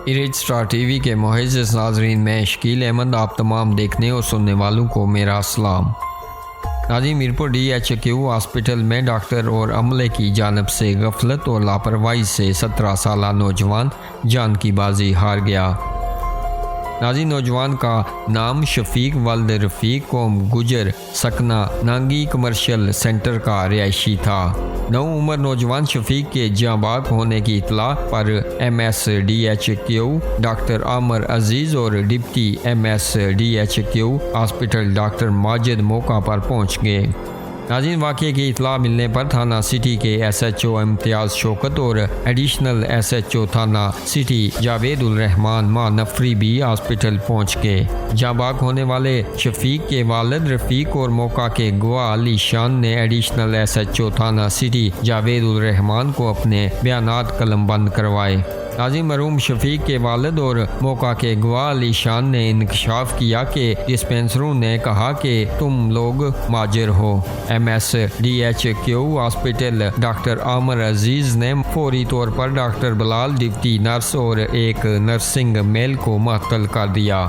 इरिज star TV के मुअज़्ज़ज़ नाज़रीन, मैं शकील अहमद आप तमाम देखने और सुनने वालों को मेरा सलाम। नाज़रीन, मीरपुर DHQ हॉस्पिटल में डॉक्टर और अमले की जानिब से गफलत और लापरवाही से 17 साला नौजवान जान की बाजी हार गया। नाज़रीन, नौजवान का नाम शफीक वल्द रफ़ीक कौम गुजर सकना नांगी कमर्शियल सेंटर का रिहायशी था। नौ उम्र नौजवान शफीक के जाँबाग होने की इतला पर MSDHQ डॉक्टर आमर अजीज़ और deputy MSDHQ hospital doctor Majid मौका पर पहुँच गए। नाज़रीन, वाक़े की इतला मिलने पर थाना सिटी के SHO इम्तियाज़ शौकत और एडिशनल SHO थाना सिटी जावेदुल रहमान मां नफरी भी हॉस्पिटल पहुँच गए। जाँबाग होने वाले शफीक के वालिद रफ़ीक और मौका के गवाह अली शान ने एडिशनल SHO थाना सिटी जावेदुल रहमान को अपने बयानात कलमबंद करवाए। नाज़रीन, मरहूम शफीक के वालिद और मौका के गवाह अली शान ने इंकशाफ किया कि डिस्पेंसरों ने कहा कि तुम लोग माजिर हो। MSDHQ हॉस्पिटल डॉक्टर आमर अजीज़ ने फौरी तौर पर डॉक्टर बिलाल डिप्टी नर्स और एक नर्सिंग मेल को मुअत्तल कर दिया।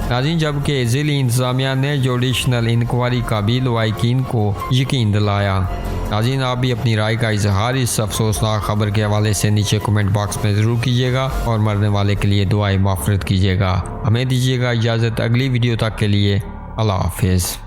नाज़रीन, जबकि ज़िली इंतज़ामिया ने जुडिशनल इंक्वायरी का भी लवाहिकीन को यकीन दिलाया। नाज़रीन, आप भी अपनी राय का इजहार इस अफसोसनाक खबर के हवाले से नीचे कमेंट बॉक्स में ज़रूर कीजिएगा और मरने वाले के लिए दुआएं माफ़रत कीजिएगा। हमें दीजिएगा इजाज़त, अगली वीडियो तक के लिए अल्लाह हाफ़िज़।